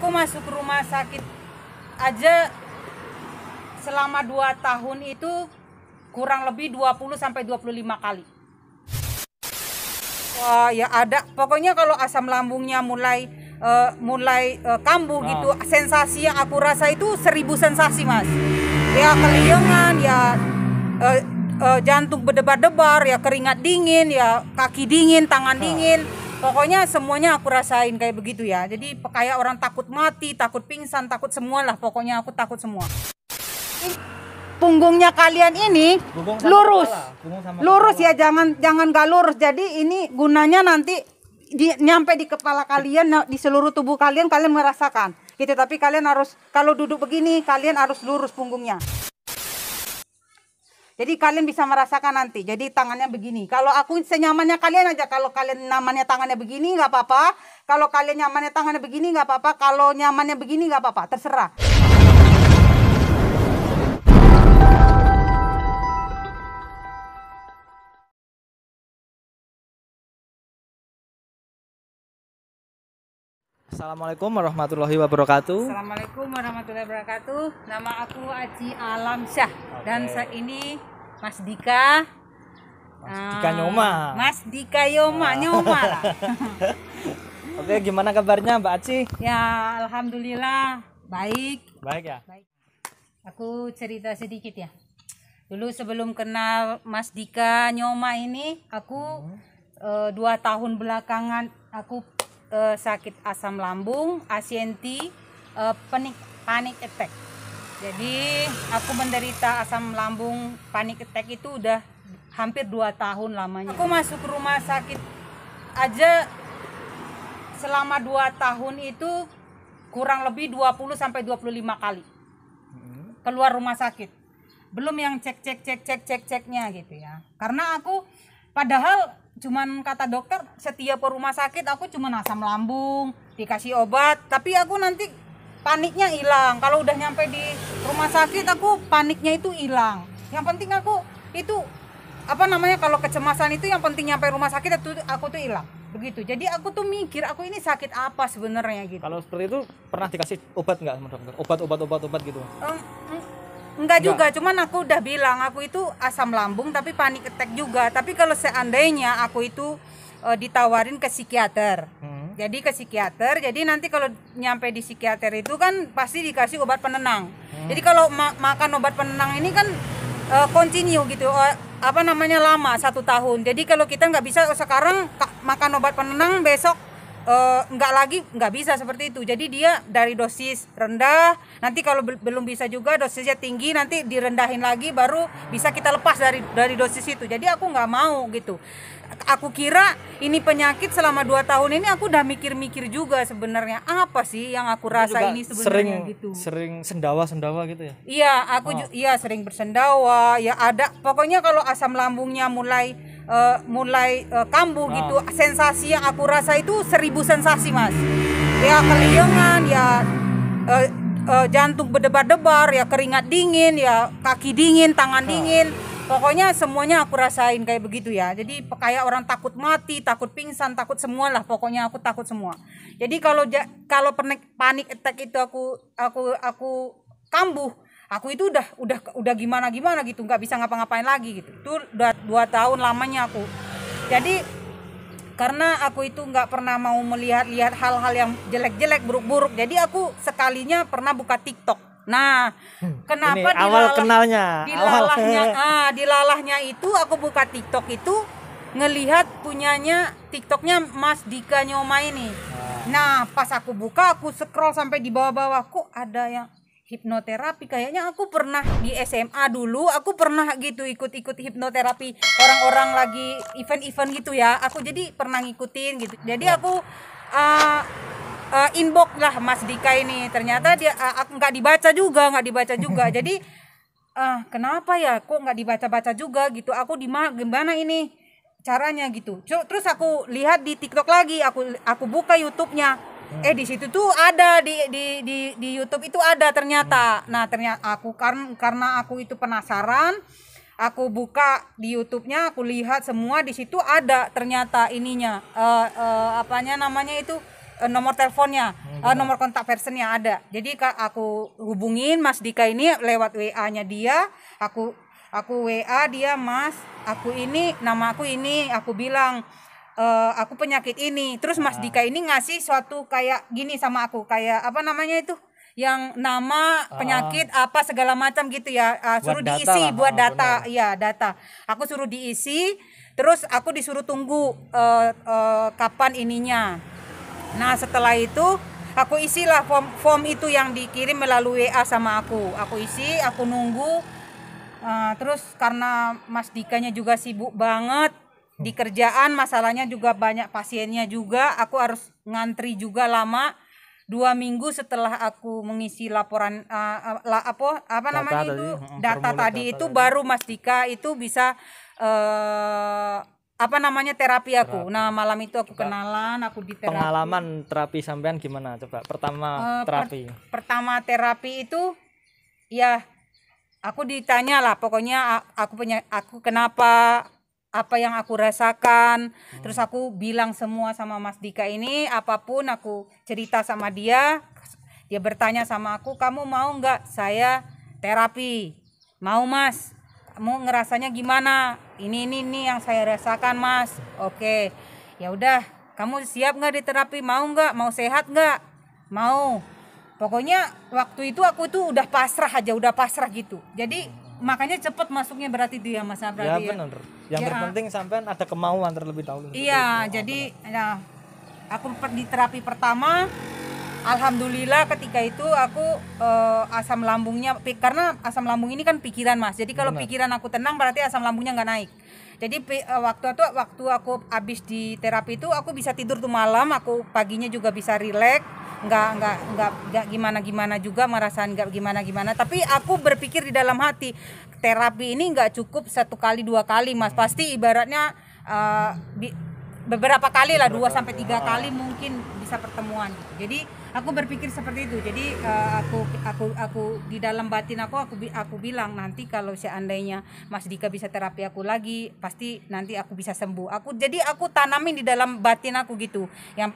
Aku masuk rumah sakit aja selama 2 tahun itu kurang lebih 20 sampai 25 kali. Wah, ya ada. Pokoknya kalau asam lambungnya mulai kambuh gitu, sensasi yang aku rasa itu 1000 sensasi, Mas. Ya keliengan, ya jantung berdebar-debar, ya keringat dingin, ya kaki dingin, tangan dingin. Pokoknya semuanya aku rasain kayak begitu ya. Jadi kayak orang takut mati, takut pingsan, takut semualah. Pokoknya aku takut semua. Punggungnya kalian ini lurus, lurus ya, jangan gak lurus. Jadi ini gunanya nanti nyampe di kepala kalian, di seluruh tubuh kalian merasakan gitu. Tapi kalian harus, kalau duduk begini kalian harus lurus punggungnya. Jadi kalian bisa merasakan nanti. Jadi tangannya begini. Kalau aku senyamannya kalian aja. Kalau kalian nyamannya tangannya begini nggak apa-apa. Kalau kalian nyamannya tangannya begini nggak apa-apa. Kalau nyamannya begini nggak apa-apa. Terserah. Assalamualaikum warahmatullahi wabarakatuh. Assalamualaikum warahmatullahi wabarakatuh. Nama aku Aji Alamsyah. Dan ini Mas Dika. Dika Nyoma. Mas Dika Nyoma lah. Oke, gimana kabarnya Mbak Aci? Ya, alhamdulillah baik. Baik ya. Baik. Aku cerita sedikit ya. Dulu sebelum kenal Mas Dika Nyoma ini, aku 2 tahun belakangan aku sakit asam lambung, ACNT, panic attack. Jadi aku menderita asam lambung panic attack itu udah hampir 2 tahun lamanya. Aku masuk rumah sakit aja selama 2 tahun itu kurang lebih 20 sampai 25 kali keluar rumah sakit. Belum yang ceknya gitu ya. Karena aku padahal cuman kata dokter setiap ke rumah sakit aku cuman asam lambung, dikasih obat, tapi aku nanti paniknya hilang. Kalau udah nyampe di rumah sakit aku paniknya itu hilang. Yang penting aku itu kalau kecemasan itu yang penting nyampe rumah sakit itu aku tuh hilang. Begitu. Jadi aku tuh mikir aku ini sakit apa sebenarnya gitu. Kalau seperti itu pernah dikasih obat nggak sama dokter? Obat gitu? Enggak juga, cuman aku udah bilang aku itu asam lambung tapi panic attack juga. Tapi kalau seandainya aku itu ditawarin ke psikiater. Jadi ke psikiater, jadi nanti kalau nyampe di psikiater itu kan pasti dikasih obat penenang. Jadi kalau makan obat penenang ini kan continue gitu, lama 1 tahun. Jadi kalau kita nggak bisa sekarang makan obat penenang, besok nggak bisa seperti itu. Jadi dia dari dosis rendah, nanti kalau belum bisa juga dosisnya tinggi, nanti direndahin lagi baru bisa kita lepas dari dosis itu. Jadi aku nggak mau gitu. Aku kira ini penyakit selama 2 tahun ini aku udah mikir-mikir juga sebenarnya apa sih yang aku rasa ini sebenarnya gitu. Sering sendawa gitu ya? Iya, aku sering bersendawa, ya ada. Pokoknya kalau asam lambungnya mulai kambuh gitu, sensasi yang aku rasa itu 1000 sensasi, Mas. Ya keliengan, ya jantung berdebar-debar, ya keringat dingin, ya kaki dingin, tangan dingin. Pokoknya semuanya aku rasain kayak begitu ya. Jadi kayak orang takut mati, takut pingsan, takut semualah. Pokoknya aku takut semua. Jadi kalau panic attack itu aku kambuh, aku itu udah gimana gitu, nggak bisa ngapa-ngapain lagi gitu. Itu udah 2 tahun lamanya aku. Jadi karena aku itu nggak pernah mau melihat hal-hal yang jelek-jelek, buruk-buruk. Jadi aku sekalinya pernah buka TikTok. Nah, kenapa dilalahnya itu aku buka TikTok itu ngelihat punyanya TikToknya Mas Dika Nyoma ini. Nah, pas aku buka, aku scroll sampai di bawah-bawah, kok ada yang hipnoterapi. Kayaknya aku pernah di SMA dulu, aku pernah gitu ikut hipnoterapi orang-orang lagi event-event gitu ya. Aku jadi pernah ngikutin gitu. Jadi aku inbox lah Mas Dika ini. Ternyata dia nggak dibaca juga. Jadi kenapa ya kok nggak dibaca juga gitu. Aku gimana ini caranya gitu. Terus aku lihat di TikTok lagi, aku buka YouTube-nya. Di situ tuh ada di YouTube itu ada ternyata. Nah, ternyata aku karena aku itu penasaran, aku buka di YouTube-nya, aku lihat semua di situ ada ternyata ininya. Apanya namanya itu? nomor teleponnya, nomor kontak personnya ada. Jadi aku hubungin Mas Dika ini lewat WA-nya dia, aku WA dia, Mas, aku ini, nama aku ini, aku bilang aku penyakit ini. Terus Mas Dika ini ngasih suatu kayak gini sama aku, kayak apa namanya itu? Yang nama, penyakit, apa segala macam gitu ya. Suruh diisi buat data. Iya, data. Aku suruh diisi, terus aku disuruh tunggu kapan ininya. Nah, setelah itu aku isilah form itu yang dikirim melalui WA sama aku. Aku isi, aku nunggu. Terus karena Mas Dikanya juga sibuk banget di kerjaan, masalahnya juga banyak pasiennya juga, aku harus ngantri juga lama. 2 minggu setelah aku mengisi laporan apa namanya itu data tadi itu baru Mas Dika itu bisa apa namanya terapi aku. Nah, malam itu aku kenalan, aku di terapi. Pengalaman terapi sampean gimana coba? Pertama terapi. Pertama terapi itu ya aku ditanya lah, pokoknya aku kenapa, apa yang aku rasakan. Terus aku bilang semua sama Mas Dika ini, apapun aku cerita sama dia. Dia bertanya sama aku, kamu mau nggak saya terapi? Mau, Mas. Kamu ngerasanya gimana? Ini yang saya rasakan, Mas. Oke, ya udah, kamu siap nggak diterapi? Mau nggak? Mau sehat nggak? Mau. Pokoknya waktu itu aku tuh udah pasrah aja, udah pasrah gitu. Jadi makanya cepet masuknya berarti dia, Mas. Berarti ya benar. Yang terpenting sampean ada kemauan terlebih dahulu. Iya, jadi ya, aku di terapi pertama. Alhamdulillah ketika itu aku asam lambungnya, karena asam lambung ini kan pikiran, Mas. Jadi kalau pikiran aku tenang berarti asam lambungnya nggak naik. Jadi waktu aku habis di terapi itu aku bisa tidur tuh malam, aku paginya juga bisa rileks, nggak gimana juga, merasakan nggak gimana. Tapi aku berpikir di dalam hati, terapi ini nggak cukup 1 kali 2 kali, Mas. Pasti ibaratnya beberapa kali lah, 2-3 kali mungkin bisa pertemuan. Jadi aku berpikir seperti itu. Jadi aku di dalam batin aku bilang, nanti kalau seandainya Mas Dika bisa terapi aku lagi, pasti nanti aku bisa sembuh. Jadi aku tanamin di dalam batin aku gitu. Yang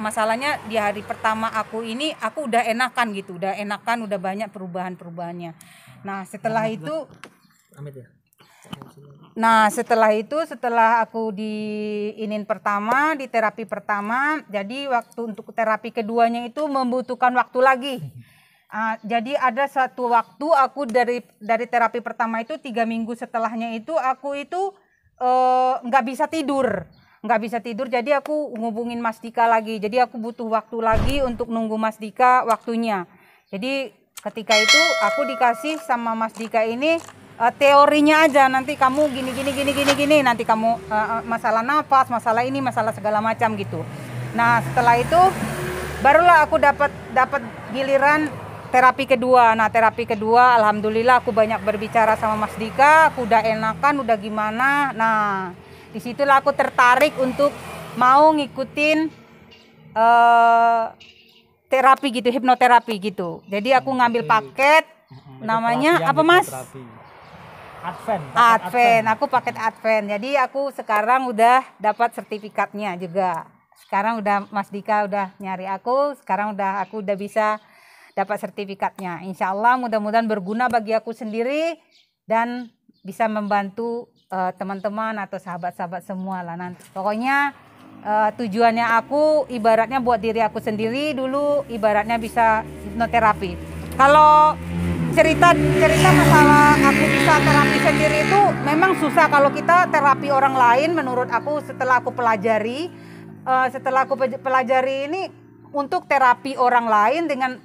masalahnya di hari pertama aku ini aku udah enakan gitu, udah banyak perubahannya. Nah, setelah itu setelah aku di terapi pertama, jadi waktu untuk terapi keduanya itu membutuhkan waktu lagi. Jadi ada satu waktu aku dari terapi pertama itu 3 minggu setelahnya itu aku itu nggak bisa tidur. Jadi aku ngubungin Mas Dika lagi. Jadi aku butuh waktu lagi untuk nunggu Mas Dika waktunya. Jadi ketika itu aku dikasih sama Mas Dika ini teorinya aja, nanti kamu gini, nanti kamu masalah nafas, masalah ini, masalah segala macam gitu. Nah, setelah itu barulah aku dapat giliran terapi kedua. Nah, terapi kedua alhamdulillah aku banyak berbicara sama Mas Dika, aku udah enakan, udah gimana. Nah, disitulah aku tertarik untuk mau ngikutin terapi gitu, hipnoterapi gitu. Jadi aku ngambil paket namanya apa, Mas? Advent. Aku paket Advent. Jadi aku sekarang udah dapat sertifikatnya juga. Sekarang udah Mas Dika udah nyari aku, sekarang aku udah bisa dapat sertifikatnya. Insya Allah mudah-mudahan berguna bagi aku sendiri dan bisa membantu teman-teman atau sahabat-sahabat semua lah nanti. Pokoknya tujuannya aku ibaratnya buat diri aku sendiri dulu, ibaratnya bisa hipnoterapi. Kalau cerita masalah aku bisa terapi sendiri itu memang susah. Kalau kita terapi orang lain, menurut aku setelah aku pelajari ini, untuk terapi orang lain dengan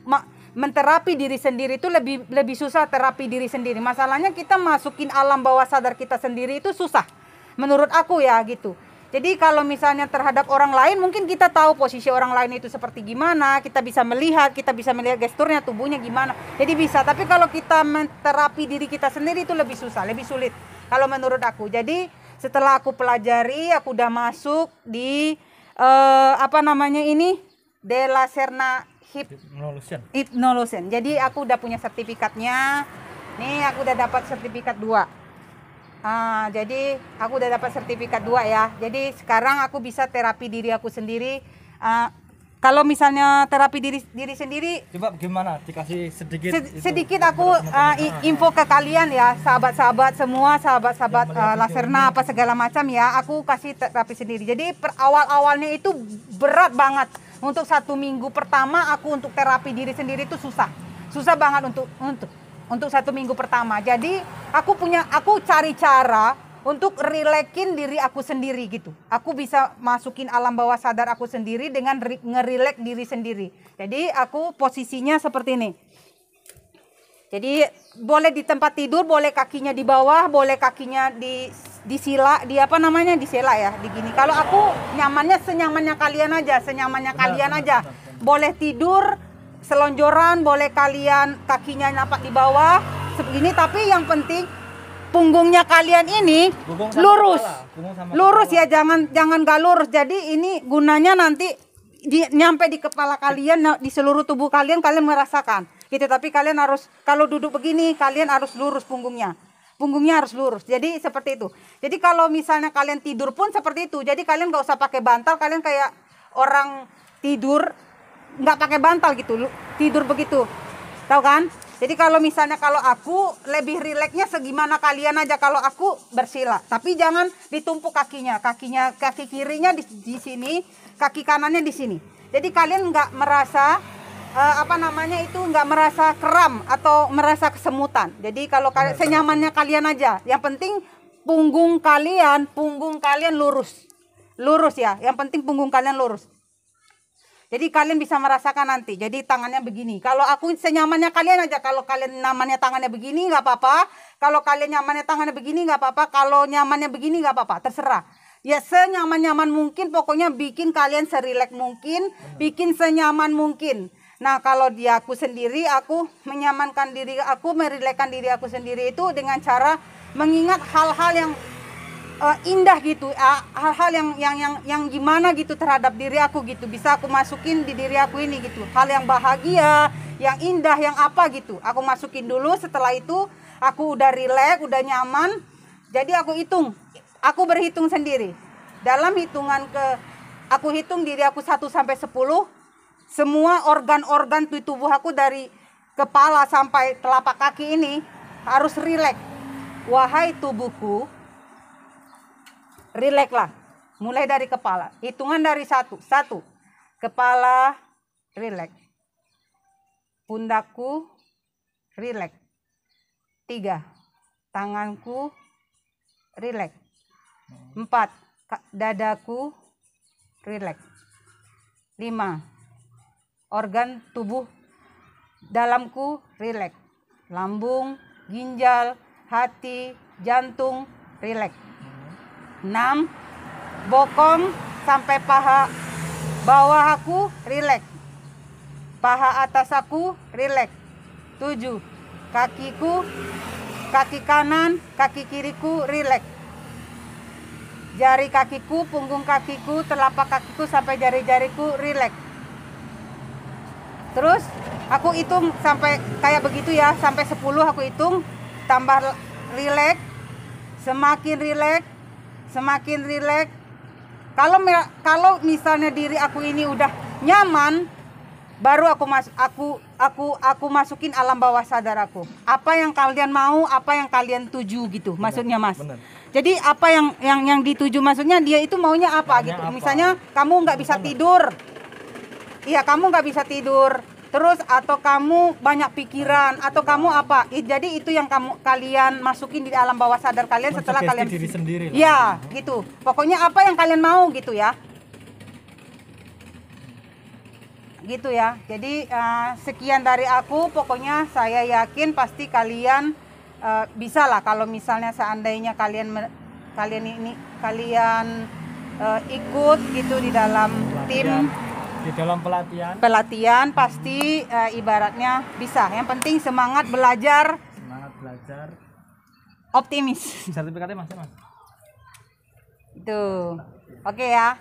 menterapi diri sendiri itu lebih susah. Terapi diri sendiri, masalahnya kita masukin alam bawah sadar kita sendiri itu susah menurut aku ya gitu. Jadi kalau misalnya terhadap orang lain, mungkin kita tahu posisi orang lain itu seperti gimana, kita bisa melihat gesturnya, tubuhnya gimana, jadi bisa. Tapi kalau kita menterapi diri kita sendiri itu lebih susah, lebih sulit kalau menurut aku. Jadi setelah aku pelajari, aku udah masuk di De La Serna Hypnolution. Jadi aku udah punya sertifikatnya. Nih aku udah dapat sertifikat 2. Jadi aku udah dapat sertifikat 2 ya. Jadi sekarang aku bisa terapi diri aku sendiri. kalau misalnya terapi diri sendiri, Coba gimana? Dikasih sedikit sedikit aku info ke kalian ya, sahabat-sahabat semua, sahabat-sahabat Laserna apa segala macam ya. Aku kasih terapi sendiri. Jadi awal-awalnya itu berat banget. Untuk 1 minggu pertama aku untuk terapi diri sendiri itu susah banget untuk 1 minggu pertama. Jadi aku cari cara untuk rilekin diri aku sendiri gitu. Aku bisa masukin alam bawah sadar aku sendiri dengan ngerilek diri sendiri. Jadi aku posisinya seperti ini. Jadi boleh di tempat tidur, boleh kakinya di bawah, boleh kakinya di sila, di apa namanya, di sela ya, di gini. Kalau aku nyamannya senyamannya kalian aja, Boleh tidur selonjoran, boleh kalian kakinya napak di bawah sebegini, tapi yang penting punggungnya kalian ini lurus ya, jangan gak lurus. Jadi ini gunanya nanti nyampe di kepala kalian, di seluruh tubuh kalian merasakan gitu. Tapi kalian harus, kalau duduk begini kalian harus lurus punggungnya harus lurus. Jadi seperti itu. Jadi kalau misalnya kalian tidur pun seperti itu. Jadi kalian gak usah pakai bantal, kalian kayak orang tidur nggak pakai bantal gitu, tidur begitu, tahu kan? Jadi kalau misalnya kalau aku lebih rileksnya segimana kalian aja. Kalau aku bersila, tapi jangan ditumpuk kaki kirinya di sini, kaki kanannya di sini. Jadi kalian nggak merasa nggak merasa kram atau merasa kesemutan. Jadi kalau senyamannya kalian aja. Yang penting punggung kalian lurus ya. Yang penting punggung kalian lurus. Jadi kalian bisa merasakan nanti. Jadi tangannya begini. Kalau aku senyamannya kalian aja. Kalau kalian nyamannya tangannya begini nggak apa-apa. Kalau kalian nyamannya tangannya begini nggak apa-apa. Kalau nyamannya begini nggak apa-apa. Terserah. Ya senyaman-nyaman mungkin. Pokoknya bikin kalian serileks mungkin. Bikin senyaman mungkin. Nah kalau di aku sendiri, aku menyamankan diri aku, merilekkan diri aku sendiri itu dengan cara mengingat hal-hal yang indah gitu, hal-hal yang gimana gitu terhadap diri aku gitu, bisa aku masukin di diri aku ini gitu, hal yang bahagia, yang indah, yang apa gitu, aku masukin dulu. Setelah itu aku udah rileks, udah nyaman, jadi aku berhitung sendiri. Dalam hitungan aku hitung diri aku 1 sampai 10, semua organ-organ tubuh aku dari kepala sampai telapak kaki ini harus rileks. Wahai tubuhku, rilekslah, mulai dari kepala. Hitungan dari 1. Kepala rileks. Pundakku rileks. 3. Tanganku rileks. 4. Dadaku rileks. 5. Organ tubuh dalamku rileks. Lambung, ginjal, hati, jantung rileks. 6. Bokong sampai paha bawah aku rileks. Paha atas aku rileks. 7. Kakiku, kaki kanan, kaki kiriku rileks. Jari kakiku, punggung kakiku, telapak kakiku sampai jari-jariku rileks. Terus aku hitung sampai kayak begitu ya, sampai 10 aku hitung, tambah rileks, semakin rileks. Kalau misalnya diri aku ini udah nyaman, baru aku masukin alam bawah sadar aku. Apa yang kalian mau, apa yang kalian tuju gitu, maksudnya Mas. Bener. Jadi apa yang dituju, maksudnya dia itu maunya apa gitu. Misalnya kamu nggak bisa tidur. Iya, kamu nggak bisa tidur. Terus atau kamu banyak pikiran atau kamu apa? Jadi itu yang kalian masukin di alam bawah sadar kalian setelah kalian diri sendiri. Ya, gitu. Pokoknya apa yang kalian mau gitu ya. Gitu ya. Jadi sekian dari aku. Pokoknya saya yakin pasti kalian bisa lah kalau misalnya seandainya kalian ikut gitu di dalam tim. Di dalam pelatihan pasti ibaratnya bisa. Yang penting semangat belajar, optimis. Sertifikatnya Mas. Itu. Oke ya.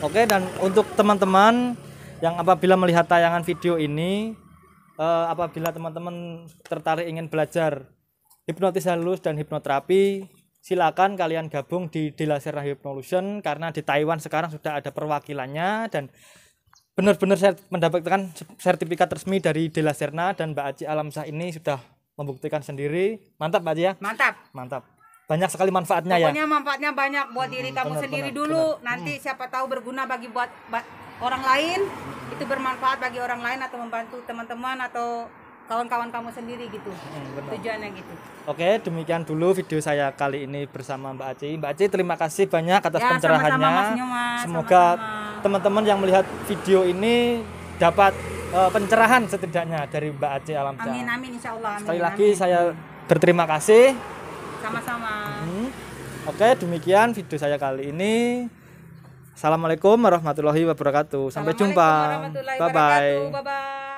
Oke, dan untuk teman-teman yang apabila melihat tayangan video ini, apabila teman-teman tertarik ingin belajar hipnotis halus dan hipnoterapi, silakan kalian gabung di Laserna Hypnolution, karena di Taiwan sekarang sudah ada perwakilannya, dan benar-benar mendapatkan sertifikat resmi dari Della Serna, dan Mbak Aci Alamsyah ini sudah membuktikan sendiri. Mantap Mbak Aci ya. Mantap. Banyak sekali manfaatnya ya. Pokoknya manfaatnya banyak buat diri kamu sendiri dulu. Nanti siapa tahu berguna bagi buat orang lain. Itu bermanfaat bagi orang lain atau membantu teman-teman atau kawan-kawan kamu sendiri gitu. Tujuannya gitu. Oke, demikian dulu video saya kali ini bersama Mbak Aci. Mbak Aci, terima kasih banyak atas Ya, pencerahannya. sama-sama, Mas Nyoman. Semoga Sama-sama. teman-teman yang melihat video ini dapat pencerahan setidaknya dari Mbak Aci Alamsyah. Amin insya Allah. Sekali lagi saya berterima kasih. Sama-sama. Oke, demikian video saya kali ini. Assalamualaikum warahmatullahi wabarakatuh. Sampai jumpa. Assalamualaikum warahmatullahi wabarakatuh. Bye-bye.